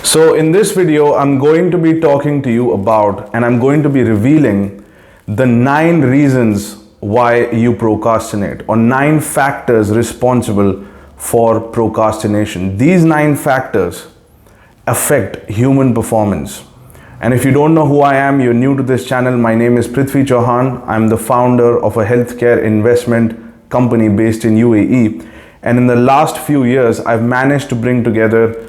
So in this video, I'm going to be talking to you about, and I'm going to be revealing the 9 reasons why you procrastinate, or 9 factors responsible for procrastination. These 9 factors affect human performance. And if you don't know who I am, you're new to this channel, my name is Prithvi. I'm the founder of a healthcare investment company based in UAE. And in the last few years, I've managed to bring together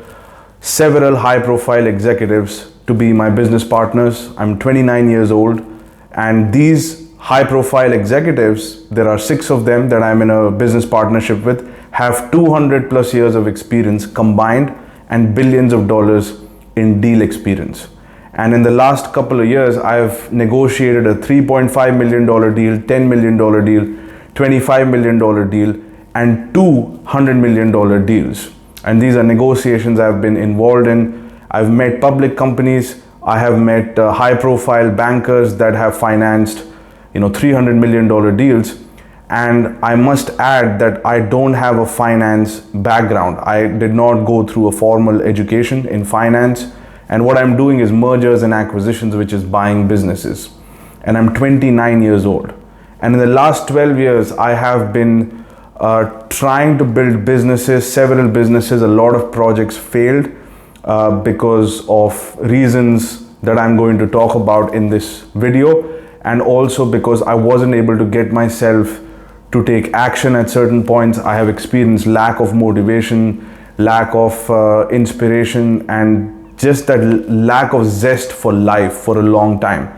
several high-profile executives to be my business partners. I'm 29 years old, and these high-profile executives, there are 6 of them that I'm in a business partnership with, have 200 plus years of experience combined and billions of dollars in deal experience. And in the last couple of years, I've negotiated a $3.5 million deal, $10 million deal, $25 million deal, and $200 million deals. And these are negotiations I've been involved in. I've met public companies. I have met high-profile bankers that have financed, $300 million deals. And I must add that I don't have a finance background. I did not go through a formal education in finance. And what I'm doing is mergers and acquisitions, which is buying businesses. And I'm 29 years old. And in the last 12 years, I have been trying to build businesses, several businesses. A lot of projects failed because of reasons that I'm going to talk about in this video, and also because I wasn't able to get myself to take action at certain points. I have experienced lack of motivation, lack of inspiration, and just that lack of zest for life for a long time.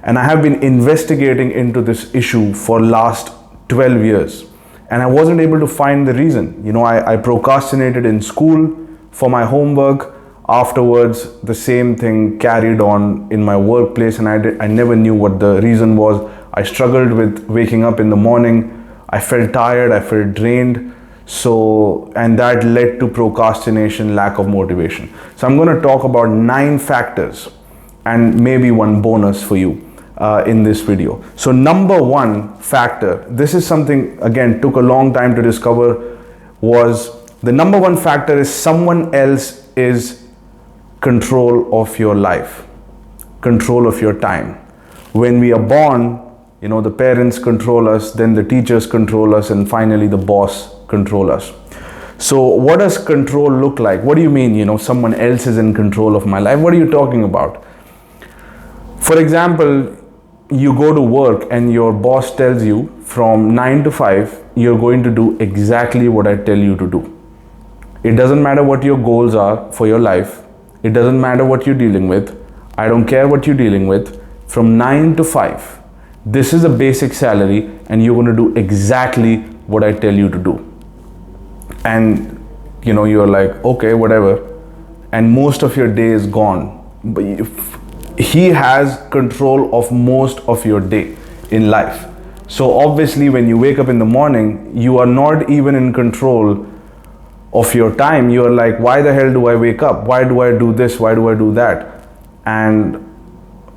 And I have been investigating into this issue for last 12 years. And I wasn't able to find the reason. I procrastinated in school for my homework. Afterwards, the same thing carried on in my workplace, and I never knew what the reason was. I struggled with waking up in the morning. I felt tired, I felt drained. And that led to procrastination, lack of motivation. So I'm going to talk about 9 factors and maybe one bonus for you in this video. So number 1 factor, this is something, again, took a long time to discover, was the number 1 factor is someone else is control of your life, control of your time. When we are born, the parents control us, then the teachers control us, and finally the boss control us. So what does control look like? What do you mean, someone else is in control of my life? What are you talking about? For example, you go to work and your boss tells you from 9 to 5, you're going to do exactly what I tell you to do. It doesn't matter what your goals are for your life. It doesn't matter what you're dealing with. I don't care what you're dealing with. From 9 to 5, this is a basic salary, and you're going to do exactly what I tell you to do. And you're like, okay, whatever. And most of your day is gone. But he has control of most of your day in life. So obviously when you wake up in the morning, you are not even in control of your time. You are like, why the hell do I wake up? Why do I do this? Why do I do that? And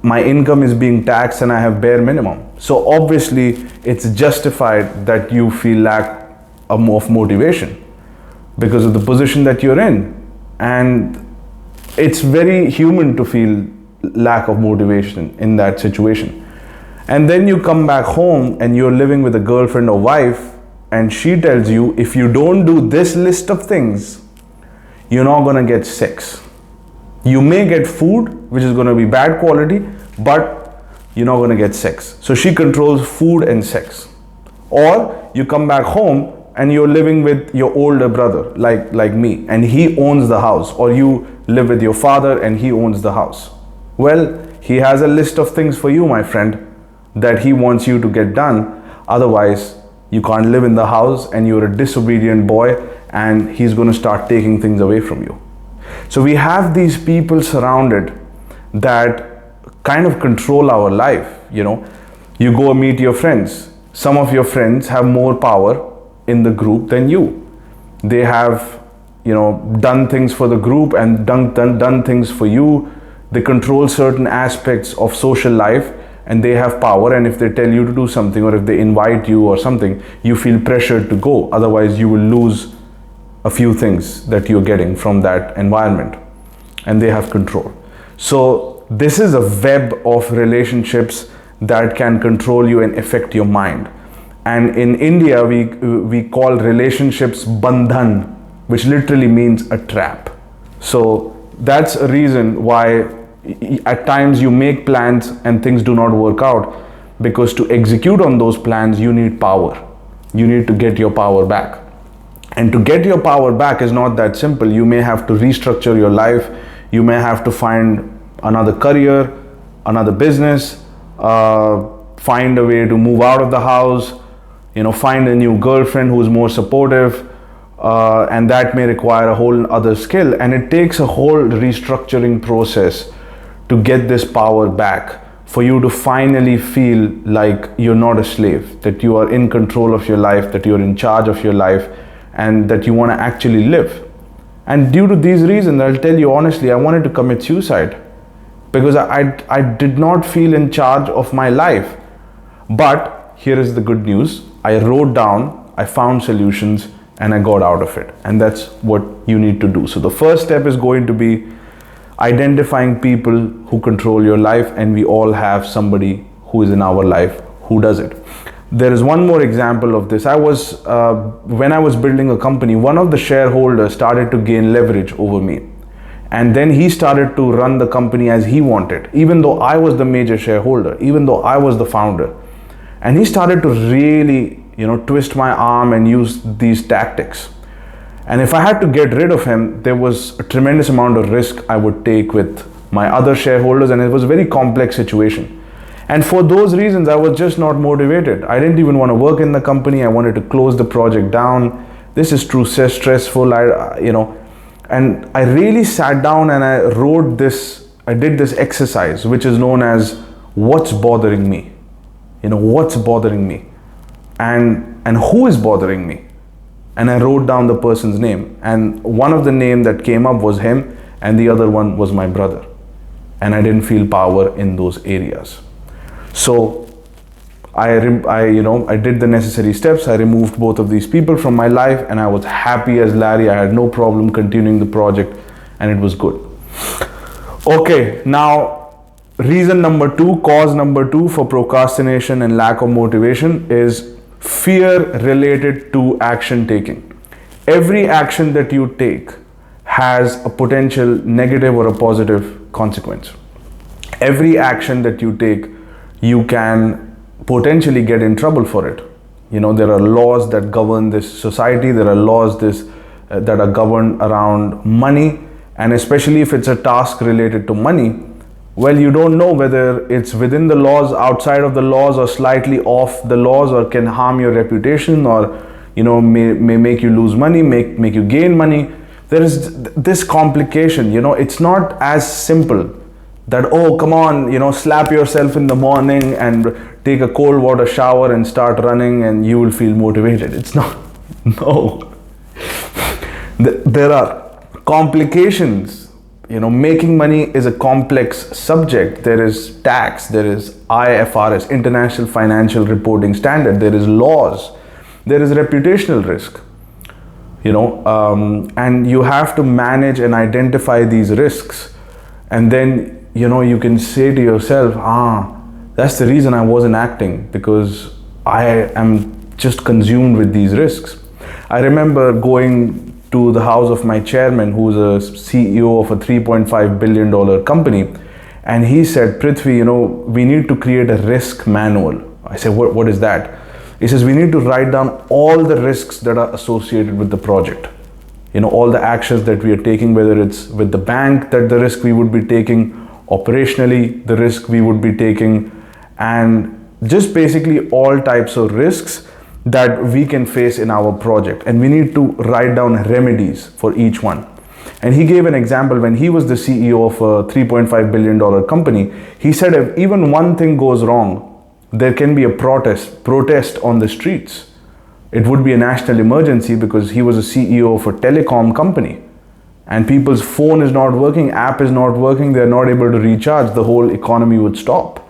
my income is being taxed and I have bare minimum. So obviously it's justified that you feel lack of motivation because of the position that you're in. And it's very human to feel lack of motivation in that situation. And then you come back home and you're living with a girlfriend or wife, and she tells you, if you don't do this list of things, you're not gonna get sex. You may get food, which is gonna be bad quality, but you're not gonna get sex. So she controls food and sex. Or you come back home and you're living with your older brother, like me, and he owns the house. Or you live with your father and he owns the house. Well, he has a list of things for you, my friend, that he wants you to get done. Otherwise, you can't live in the house and you're a disobedient boy, and he's going to start taking things away from you. So we have these people surrounded that kind of control our life. You go meet your friends. Some of your friends have more power in the group than you. They have, done things for the group and done things for you. They control certain aspects of social life, and they have power. And if they tell you to do something, or if they invite you or something, you feel pressured to go. Otherwise, you will lose a few things that you're getting from that environment. and they have control. So this is a web of relationships that can control you and affect your mind. And in India, we call relationships bandhan, which literally means a trap. So that's a reason why at times you make plans and things do not work out, because to execute on those plans, you need power. You need to get your power back. And to get your power back is not that simple. You may have to restructure your life. You may have to find another career, another business, find a way to move out of the house, find a new girlfriend who's more supportive, and that may require a whole other skill. And it takes a whole restructuring process to get this power back, for you to finally feel like you're not a slave, that you are in control of your life, that you're in charge of your life, and that you want to actually live. And due to these reasons, I'll tell you honestly, I wanted to commit suicide because I did not feel in charge of my life. But here is the good news. I wrote down, I found solutions, and I got out of it. And that's what you need to do. So the first step is going to be identifying people who control your life, and we all have somebody who is in our life who does it. There is one more example of this. When I was building a company, one of the shareholders started to gain leverage over me. And then he started to run the company as he wanted, even though I was the major shareholder, even though I was the founder. And he started to really, twist my arm and use these tactics. And if I had to get rid of him, there was a tremendous amount of risk I would take with my other shareholders, and it was a very complex situation. And for those reasons, I was just not motivated. I didn't even want to work in the company. I wanted to close the project down. This is too stressful, and I really sat down and I did this exercise, which is known as what's bothering me. What's bothering me, and who is bothering me. And I wrote down the person's name, and one of the name that came up was him, and the other one was my brother. And I didn't feel power in those areas. So I did the necessary steps. I removed both of these people from my life, and I was happy as Larry. I had no problem continuing the project, and it was good. Okay, now reason number 2, cause number 2 for procrastination and lack of motivation is fear related to action taking. Every action that you take has a potential negative or a positive consequence. Every action that you take, you can potentially get in trouble for it. There are laws that govern this society. There are laws that are governed around money, and especially if it's a task related to money, well, you don't know whether it's within the laws, outside of the laws, or slightly off the laws, or can harm your reputation, or may make you lose money, make you gain money. There is this complication. It's not as simple that, oh, come on, slap yourself in the morning and take a cold water shower and start running and you will feel motivated. It's not. No. There are complications. Making money is a complex subject. There is tax, there is IFRS, International Financial Reporting Standard, there is laws, there is reputational risk, and you have to manage and identify these risks. And then, you can say to yourself, that's the reason I wasn't acting, because I am just consumed with these risks. I remember going to the house of my chairman, who's a CEO of a $3.5 billion company. And he said, Prithvi, we need to create a risk manual. I said, what is that? He says, we need to write down all the risks that are associated with the project. All the actions that we are taking, whether it's with the bank, that the risk we would be taking, operationally, the risk we would be taking, and just basically all types of risks that we can face in our project. And we need to write down remedies for each one. And he gave an example when he was the CEO of a $3.5 billion company. He said, if even one thing goes wrong, there can be a protest on the streets. It would be a national emergency, because he was a CEO of a telecom company. And people's phone is not working, app is not working, they're not able to recharge, the whole economy would stop.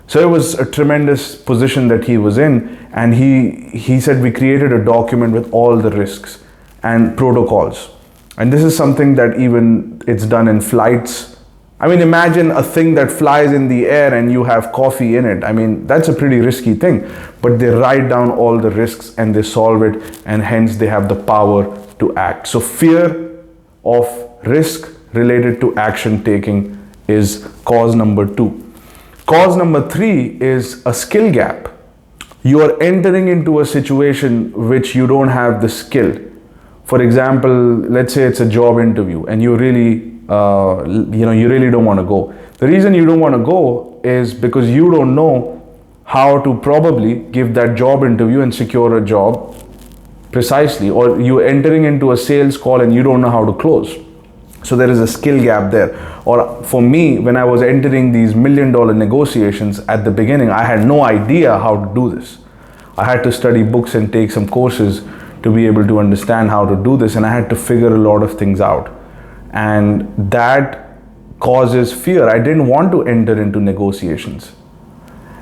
So it was a tremendous position that he was in, and he said we created a document with all the risks and protocols. And this is something that even it's done in flights. I mean, imagine a thing that flies in the air and you have coffee in it. I mean, that's a pretty risky thing, but they write down all the risks and they solve it, and hence they have the power to act. So fear of risk related to action taking is cause number 2. Cause number 3 is a skill gap. You are entering into a situation which you don't have the skill. For example, let's say it's a job interview and you really don't want to go. The reason you don't want to go is because you don't know how to probably give that job interview and secure a job precisely, or you're entering into a sales call and you don't know how to close. So there is a skill gap there. Or for me, when I was entering these $1 million negotiations at the beginning, I had no idea how to do this. I had to study books and take some courses to be able to understand how to do this, and I had to figure a lot of things out. And that causes fear. I didn't want to enter into negotiations.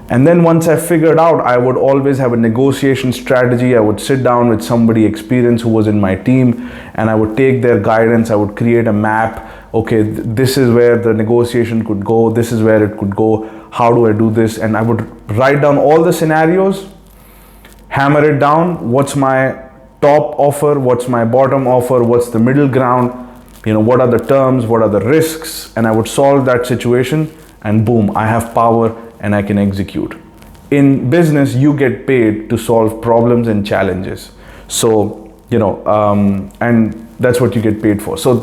And then once I figured out, I would always have a negotiation strategy. I would sit down with somebody experienced who was in my team, and I would take their guidance. I would create a map. Okay, this is where the negotiation could go. This is where it could go. How do I do this? And I would write down all the scenarios, hammer it down. What's my top offer? What's my bottom offer? What's the middle ground? What are the terms? What are the risks? And I would solve that situation, and boom, I have power and I can execute. In business, you get paid to solve problems and challenges. So, and that's what you get paid for. So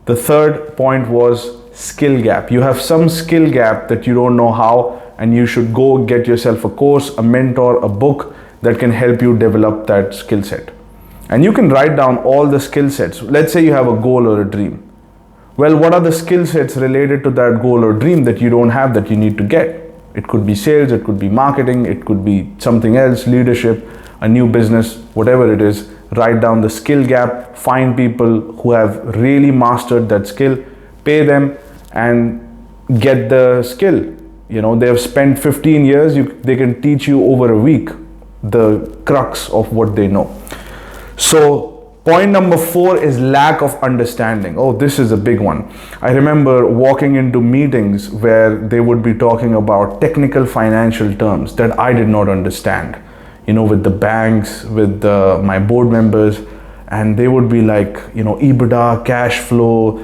the third point was skill gap. You have some skill gap that you don't know how, and you should go get yourself a course, a mentor, a book that can help you develop that skill set. And you can write down all the skill sets. Let's say you have a goal or a dream. Well, what are the skill sets related to that goal or dream that you don't have that you need to get? It could be sales, it could be marketing, it could be something else, leadership, a new business, whatever it is. Write down the skill gap, find people who have really mastered that skill, pay them and get the skill. They have spent 15 years, they can teach you over a week the crux of what they know. So point number 4 is lack of understanding. Oh, this is a big one. I remember walking into meetings where they would be talking about technical financial terms that I did not understand, with the banks, with my board members, and they would be like, EBITDA, cash flow,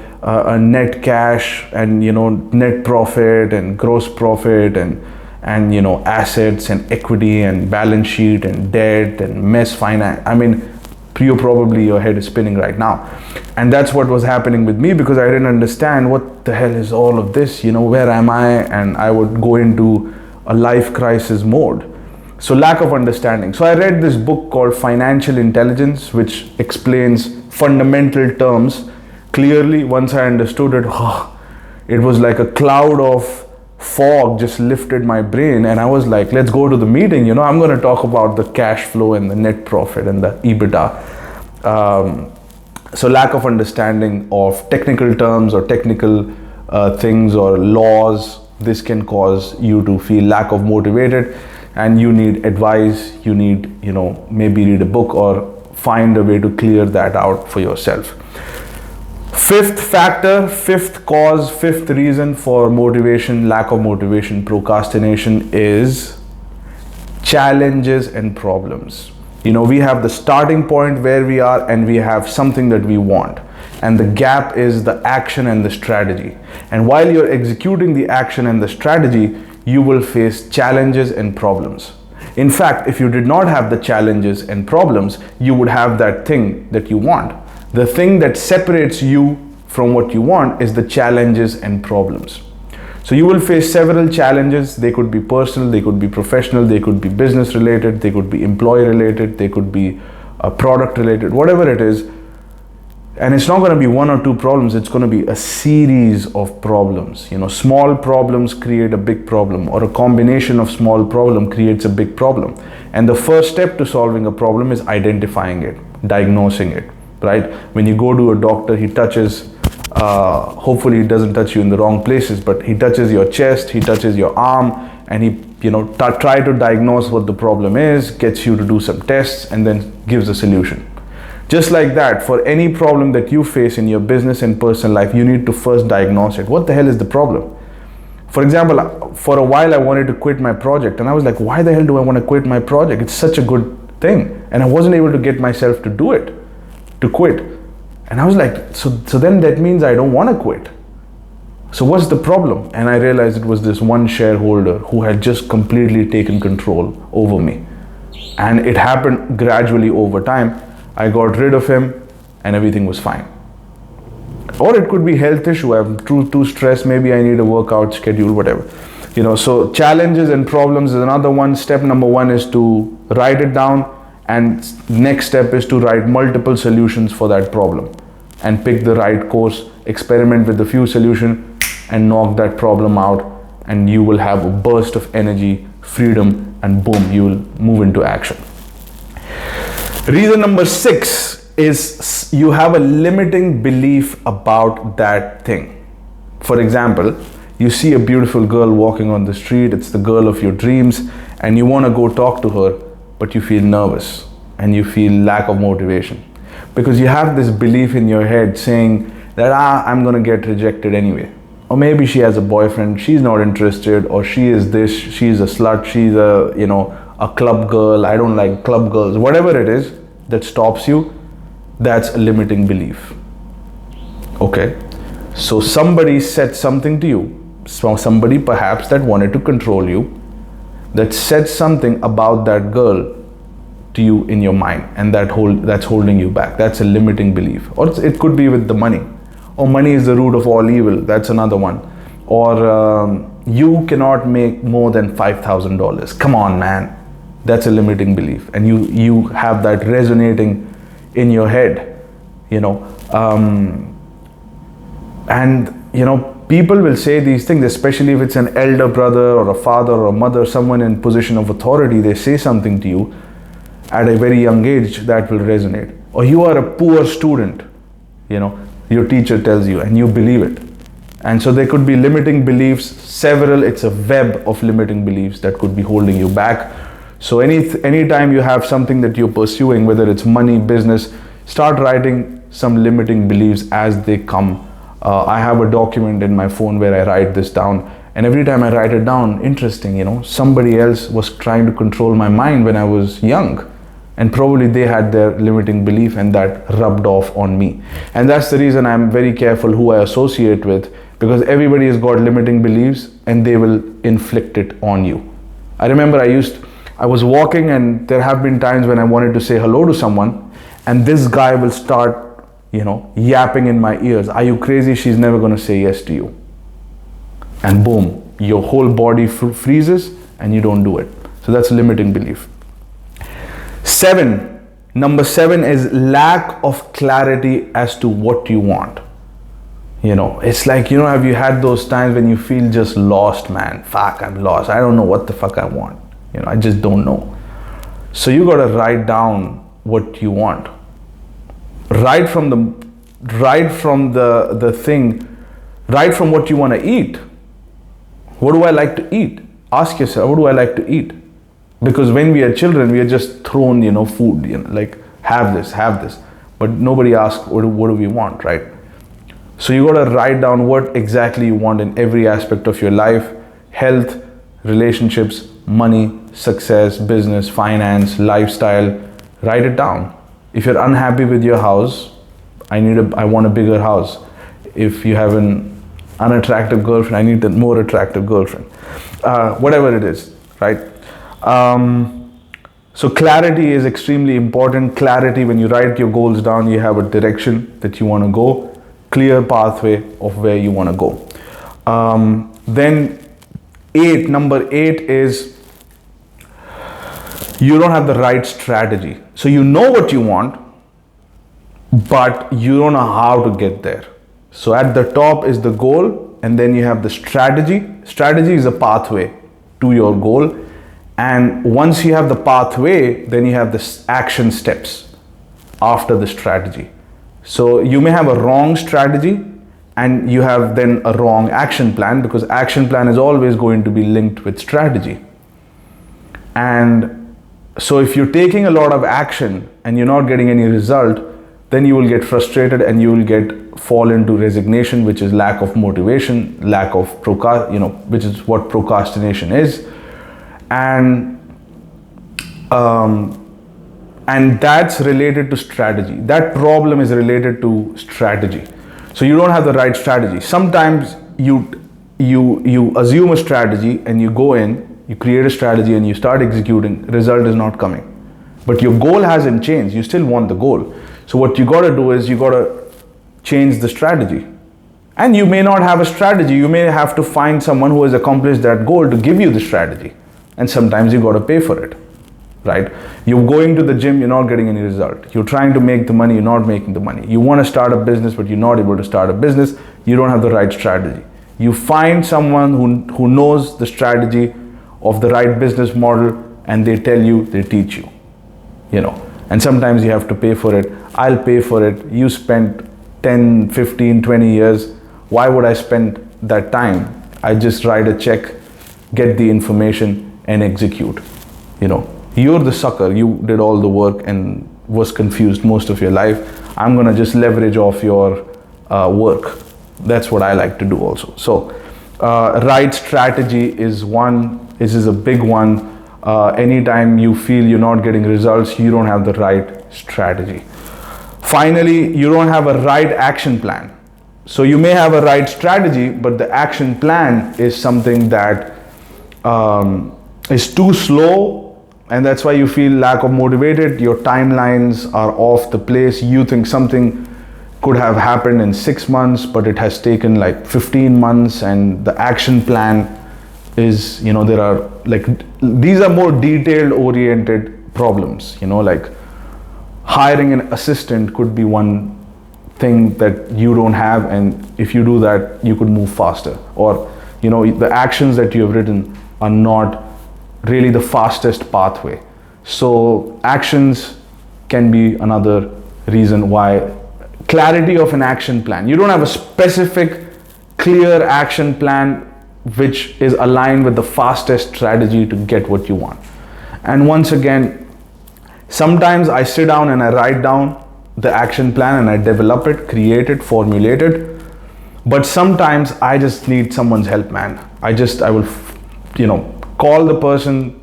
net cash, and, net profit and gross profit, and assets and equity and balance sheet and debt and mess finance. I mean, your head is spinning right now. And that's what was happening with me, because I didn't understand what the hell is all of this, where am I? And I would go into a life crisis mode. So lack of understanding. So I read this book called Financial Intelligence, which explains fundamental terms clearly. Once I understood it, it was like a cloud of fog just lifted my brain, and I was like, let's go to the meeting. I'm going to talk about the cash flow and the net profit and the EBITDA. So lack of understanding of technical terms or technical things or laws, this can cause you to feel lack of motivated, and you need advice. You need, maybe read a book or find a way to clear that out for yourself. Fifth factor, fifth cause, fifth reason for motivation, lack of motivation, procrastination is challenges and problems. We have the starting point where we are, and we have something that we want. And the gap is the action and the strategy. And while you're executing the action and the strategy, you will face challenges and problems. In fact, if you did not have the challenges and problems, you would have that thing that you want. The thing that separates you from what you want is the challenges and problems. So you will face several challenges. They could be personal, they could be professional, they could be business related, they could be employee related, they could be product related, whatever it is. And it's not going to be one or two problems, it's going to be a series of problems. Small problems create a big problem, or a combination of small problem creates a big problem. And the first step to solving a problem is identifying it, diagnosing it. Right? When you go to a doctor, he touches, hopefully he doesn't touch you in the wrong places, but he touches your chest, he touches your arm, and he, try to diagnose what the problem is, gets you to do some tests, and then gives a solution. Just like that, for any problem that you face in your business and personal life, you need to first diagnose it. What the hell is the problem? For example, for a while I wanted to quit my project, and I was like, why the hell do I want to quit my project? It's such a good thing. And I wasn't able to get myself to do it, to quit. And I was like, so then that means I don't want to quit. So what's the problem? And I realized it was this one shareholder who had just completely taken control over me. And it happened gradually over time. I got rid of him and everything was fine. Or it could be health issue. I'm too stressed. Maybe I need a workout schedule, whatever. So challenges and problems is another one. Step number one is to write it down. And next step is to write multiple solutions for that problem and pick the right course, experiment with a few solutions and knock that problem out, and you will have a burst of energy, freedom, and boom, you will move into action. Reason number 6 is you have a limiting belief about that thing. For example, you see a beautiful girl walking on the street, it's the girl of your dreams, and you want to go talk to her, but you feel nervous and you feel lack of motivation because you have this belief in your head saying that I'm going to get rejected anyway. Or maybe she has a boyfriend, she's not interested, or she is this, she's a slut, she's a club girl, I don't like club girls. Whatever it is that stops you, that's a limiting belief. Okay, so somebody said something to you, somebody perhaps that wanted to control you, that said something about that girl to you in your mind, and that's holding you back. That's a limiting belief. Or it could be with the money. Or money is the root of all evil. That's another one. Or you cannot make more than $5,000. Come on, man. That's a limiting belief. And you have that resonating in your head, people will say these things, especially if it's an elder brother or a father or a mother, someone in position of authority, they say something to you at a very young age that will resonate. Or you are a poor student, your teacher tells you and you believe it. And so there could be limiting beliefs, several, it's a web of limiting beliefs that could be holding you back. So anytime you have something that you're pursuing, whether it's money, business, start writing some limiting beliefs as they come. I have a document in my phone where I write this down, and every time I write it down, interesting, somebody else was trying to control my mind when I was young, and probably they had their limiting belief and that rubbed off on me. And that's the reason I'm very careful who I associate with, because everybody has got limiting beliefs and they will inflict it on you. I remember I was walking, and there have been times when I wanted to say hello to someone, and this guy will start yapping in my ears. Are you crazy? She's never going to say yes to you. And boom, your whole body freezes and you don't do it. So that's a limiting belief. Number 7 is lack of clarity as to what you want. It's like, have you had those times when you feel just lost, man? Fuck, I'm lost. I don't know what the fuck I want. I just don't know. So you got to write down what you want. Right from what you want to eat. What do I like to eat? Ask yourself, what do I like to eat? Because when we are children, we are just thrown, food, like have this. But nobody asks, what do we want, right? So you got to write down what exactly you want in every aspect of your life: health, relationships, money, success, business, finance, lifestyle. Write it down. If you're unhappy with your house, I want a bigger house. If you have an unattractive girlfriend, I need a more attractive girlfriend. Whatever it is, right? So clarity is extremely important. Clarity, when you write your goals down, you have a direction that you want to go, clear pathway of where you want to go. Then number 8 is you don't have the right strategy. So you know what you want, but you don't know how to get there. So at the top is the goal, and then you have the strategy. Strategy is a pathway to your goal. And once you have the pathway, then you have the action steps after the strategy. So you may have a wrong strategy and you have then a wrong action plan, because action plan is always going to be linked with strategy. And so if you're taking a lot of action and you're not getting any result, then you will get frustrated and you will get fall into resignation, which is lack of motivation, lack of which is what procrastination is. And that's related to strategy. That problem is related to strategy. So you don't have the right strategy. Sometimes you assume a strategy and you go in, you create a strategy and you start executing, result is not coming. But your goal hasn't changed, you still want the goal. So what you gotta do is you gotta change the strategy. And you may not have a strategy, you may have to find someone who has accomplished that goal to give you the strategy. And sometimes you gotta pay for it, right? You're going to the gym, you're not getting any result. You're trying to make the money, you're not making the money. You wanna start a business, but you're not able to start a business, you don't have the right strategy. You find someone who knows the strategy of the right business model and they tell you, they teach you, and sometimes you have to pay for it. I'll pay for it. You spent 10, 15, 20 years. Why would I spend that time? I just write a check, get the information and execute. You're the sucker. You did all the work and was confused most of your life. I'm gonna just leverage off your work. That's what I like to do also. So right strategy is one. This is a big one. Anytime you feel you're not getting results, you don't have the right strategy. Finally, you don't have a right action plan. So you may have a right strategy, but the action plan is something that is too slow, and that's why you feel lack of motivated. Your timelines are off the place. You think something could have happened in 6 months, but it has taken like 15 months, and the action plan is, there are these are more detailed oriented problems, like hiring an assistant could be one thing that you don't have, and if you do that, you could move faster. Or, the actions that you have written are not really the fastest pathway. So actions can be another reason why. Clarity of an action plan. You don't have a specific, clear action plan which is aligned with the fastest strategy to get what you want. And once again, sometimes I sit down and I write down the action plan and I develop it, create it, formulate it. But sometimes I just need someone's help, man. I will, call the person.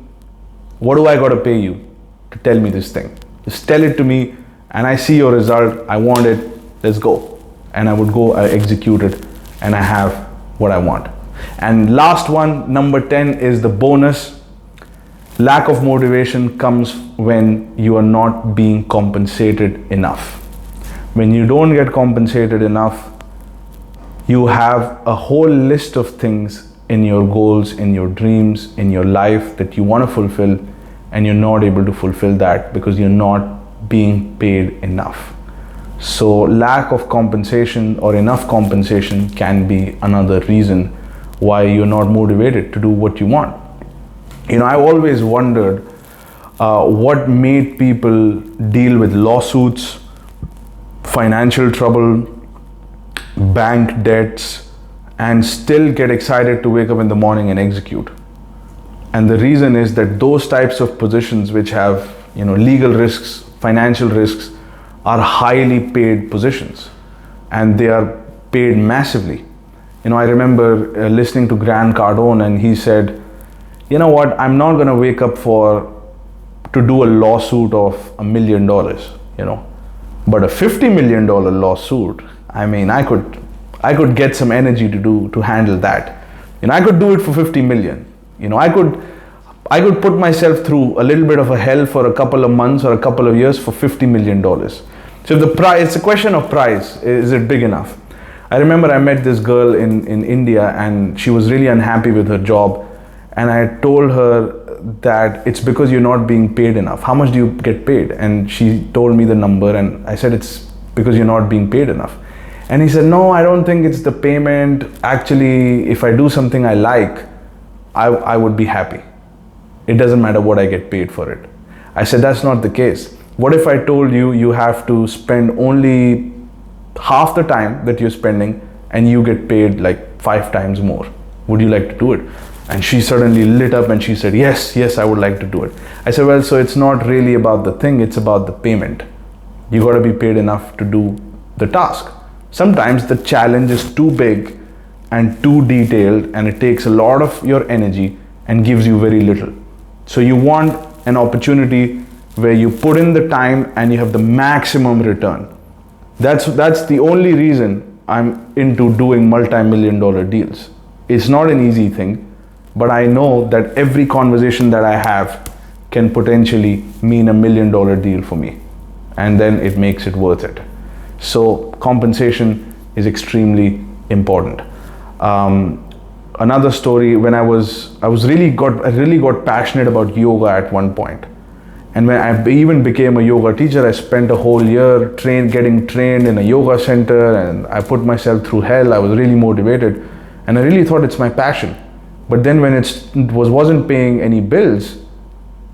What do I got to pay you to tell me this thing? Just tell it to me and I see your result. I want it. Let's go. And I would go, I execute it, and I have what I want. And last one, number 10, is the bonus. Lack of motivation comes when you are not being compensated enough. When you don't get compensated enough, you have a whole list of things in your goals, in your dreams, in your life that you want to fulfill, and you're not able to fulfill that because you're not being paid enough. So lack of compensation or enough compensation can be another reason why you're not motivated to do what you want. I've always wondered what made people deal with lawsuits, financial trouble, bank debts, and still get excited to wake up in the morning and execute. And the reason is that those types of positions which have, legal risks, financial risks, are highly paid positions, and they are paid massively. I remember listening to Grant Cardone, and he said, what, I'm not going to wake up to do a lawsuit of $1 million, but a $50 million lawsuit, I could get some energy to handle that. I could do it for 50 million. I could put myself through a little bit of a hell for a couple of months or a couple of years for $50 million. So the price, it's a question of price. Is it big enough? I remember I met this girl in India, and she was really unhappy with her job. And I told her that it's because you're not being paid enough. How much do you get paid? And she told me the number, and I said, it's because you're not being paid enough. And he said, no, I don't think it's the payment. Actually, if I do something I like, I would be happy. It doesn't matter what I get paid for it. I said, that's not the case. What if I told you you have to spend only half the time that you're spending and you get paid like 5 times more? Would you like to do it? And she suddenly lit up and she said, yes, I would like to do it. I said, well, so it's not really about the thing, it's about the payment. You got to be paid enough to do the task. Sometimes the challenge is too big and too detailed, and it takes a lot of your energy and gives you very little. So you want an opportunity where you put in the time and you have the maximum return. That's the only reason I'm into doing multi-million dollar deals. It's not an easy thing, but I know that every conversation that I have can potentially mean $1 million deal for me, and then it makes it worth it. So compensation is extremely important. Another story, when I really got passionate about yoga at one point. And when I even became a yoga teacher, I spent a whole year getting trained in a yoga center, and I put myself through hell. I was really motivated, and I really thought it's my passion. But then when it wasn't paying any bills,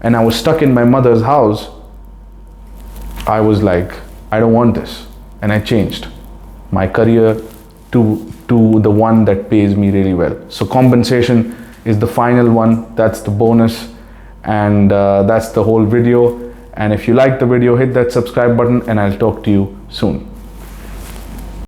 and I was stuck in my mother's house, I was like, I don't want this. And I changed my career to the one that pays me really well. So compensation is the final one. That's the bonus. And that's the whole video. And if you like the video, hit that subscribe button, and I'll talk to you soon.